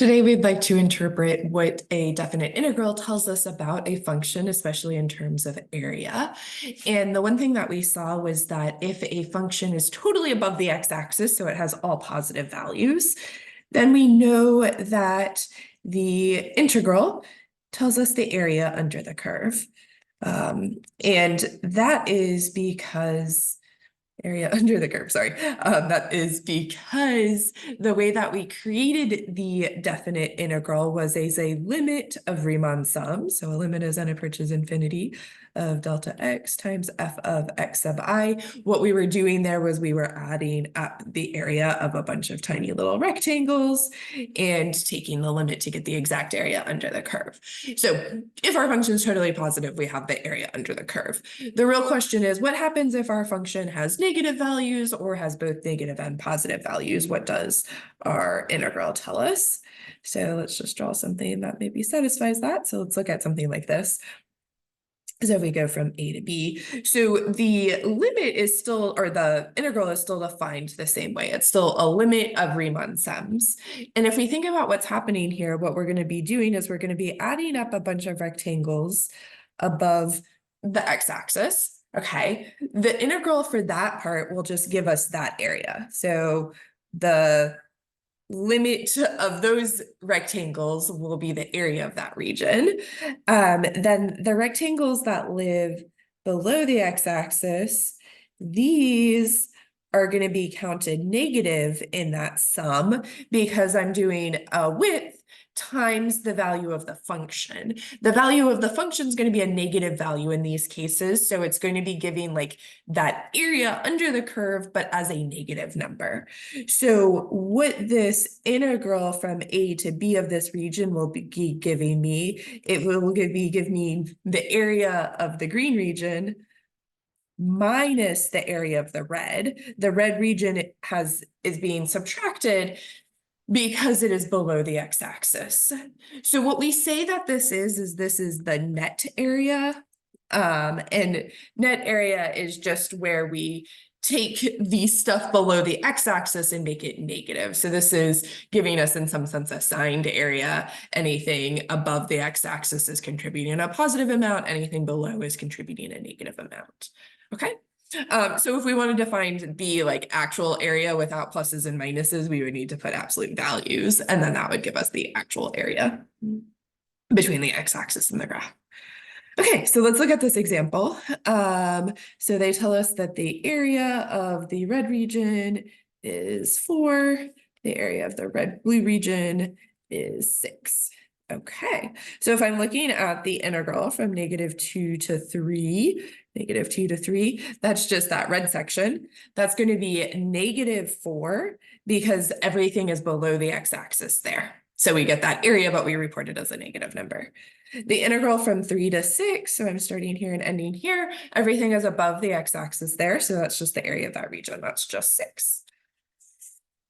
Today, we'd like to interpret what a definite integral tells us about a function, especially in terms of area. And the one thing that we saw was that if a function is totally above the x-axis, so it has all positive values, then we know that the integral tells us the area under the curve. And that is because area under the curve, sorry. That is because the way that we created the definite integral was as a limit of Riemann sum. So a limit as n approaches infinity of delta x times f of x sub I. What we were doing there was we were adding up the area of a bunch of tiny little rectangles and taking the limit to get the exact area under the curve. So if our function is totally positive, we have the area under the curve. The real question is, what happens if our function has negative values or has both negative and positive values? What does our integral tell us? So let's just draw something that maybe satisfies that. So let's look at something like this. So if we go from A to B, so the limit is still, or the integral is still defined the same way. It's still a limit of Riemann sums. And if we think about what's happening here, what we're going to be doing is we're going to be adding up a bunch of rectangles above the x-axis. Okay, the integral for that part will just give us that area. So the limit of those rectangles will be the area of that region. Then the rectangles that live below the x-axis, these are going to be counted negative in that sum because I'm doing a width times the value of the function. The value of the function is going to be a negative value in these cases. So it's going to be giving like that area under the curve, but as a negative number. So what this integral from A to B of this region will be giving me, it will give me the area of the green region minus the area of the red. The red region is being subtracted because it is below the x-axis. So what we say that this is this is the net area. And net area is just where we take the stuff below the x-axis and make it negative. So this is giving us, in some sense, a signed area. Anything above the x-axis is contributing a positive amount. Anything below is contributing a negative amount. Okay. So if we wanted to find the like actual area without pluses and minuses, we would need to put absolute values, and then that would give us the actual area between the x-axis and the graph. Okay, so let's look at this example. So they tell us that the area of the red region is 4, the area of the red-blue region is 6. Okay, so if I'm looking at the integral from -2 to 3, -2 to 3, that's just that red section. That's going to be -4 because everything is below the x-axis there. So we get that area, but we report it as a negative number. The integral from 3 to 6, so I'm starting here and ending here, everything is above the x-axis there, so that's just the area of that region, that's just 6.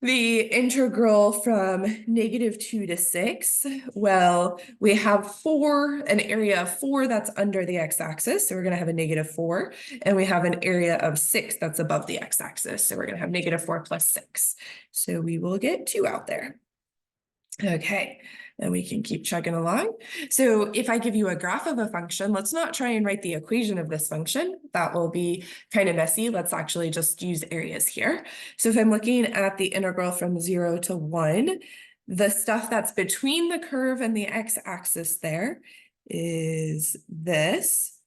The integral from -2 to 6, well, we have an area of 4 that's under the x-axis, so we're going to have a -4, and we have an area of 6 that's above the x-axis, so we're going to have -4 plus 6. So we will get 2 out there. Okay, and we can keep chugging along. So if I give you a graph of a function, let's not try and write the equation of this function. That will be kind of messy. Let's actually just use areas here. So if I'm looking at the integral from 0 to 1, the stuff that's between the curve and the x-axis there is this.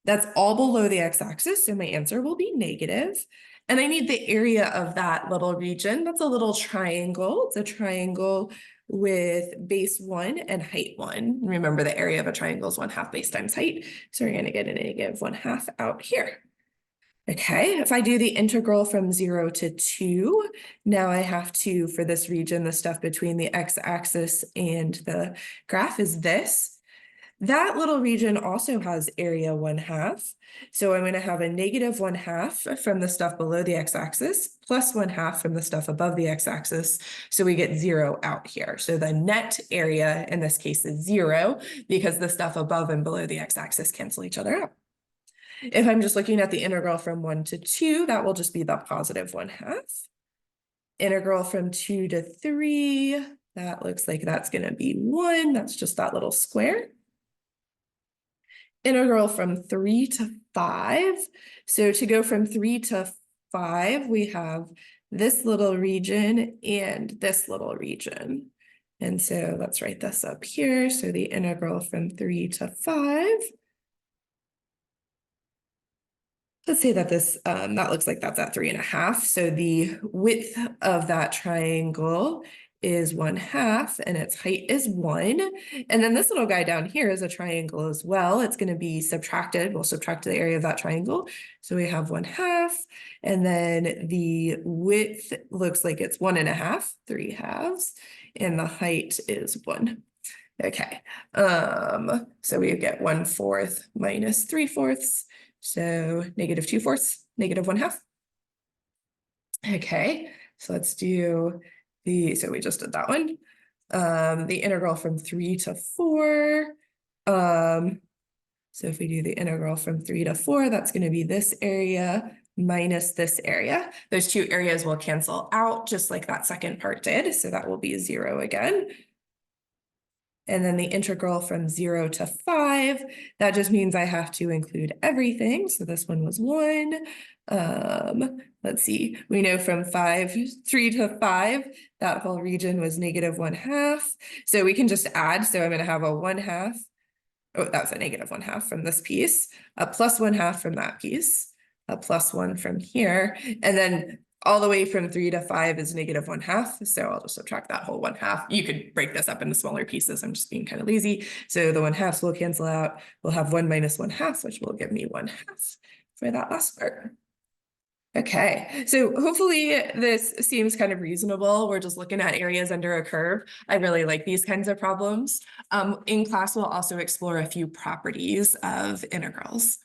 That's all below the x-axis, so my answer will be negative. And I need the area of that little region. That's a little triangle. It's a triangle with base 1 and height 1. Remember, the area of a triangle is 1/2 base times height. So we're going to get a -1/2 out here. Okay, if I do the integral from 0 to 2, now I have to, for this region, the stuff between the x-axis and the graph is this. That little region also has area 1/2. So I'm going to have a -1/2 from the stuff below the x-axis plus 1/2 from the stuff above the x-axis. So we get 0 out here. So the net area in this case is 0 because the stuff above and below the x-axis cancel each other out. If I'm just looking at the integral from 1 to 2, that will just be the +1/2. Integral from 2 to 3, that looks like that's going to be 1. That's just that little square. Integral from 3 to 5. So to go from 3 to 5, we have this little region and this little region. And so let's write this up here. So the integral from 3 to 5. Let's say that this, that looks like that's at 3.5. So the width of that triangle is 1/2 and its height is 1. And then this little guy down here is a triangle as well. It's going to be subtracted. We'll subtract the area of that triangle. So we have 1/2, and then the width looks like it's 1.5, 3/2, and the height is 1. Okay, so we get 1/4 minus 3/4. So -2/4, -1/2. Okay, so let's do so we just did that one. The integral from 3 to 4. So if we do the integral from 3 to 4, that's going to be this area minus this area. Those two areas will cancel out just like that second part did. So that will be 0 again. And then the integral from 0 to 5, that just means I have to include everything. So this one was 1. Let's see, we know from 3 to 5, that whole region was -1/2. So we can just add. So I'm going to have a 1/2. Oh, that's a -1/2 from this piece, a +1/2 from that piece, a +1 from here. And then all the way from 3 to 5 is -1/2. So I'll just subtract that whole 1/2. You could break this up into smaller pieces. I'm just being kind of lazy. So the 1/2 will cancel out. We'll have 1 minus 1/2, which will give me 1/2 for that last part. Okay, so hopefully this seems kind of reasonable. We're just looking at areas under a curve. I really like these kinds of problems. In class, we'll also explore a few properties of integrals.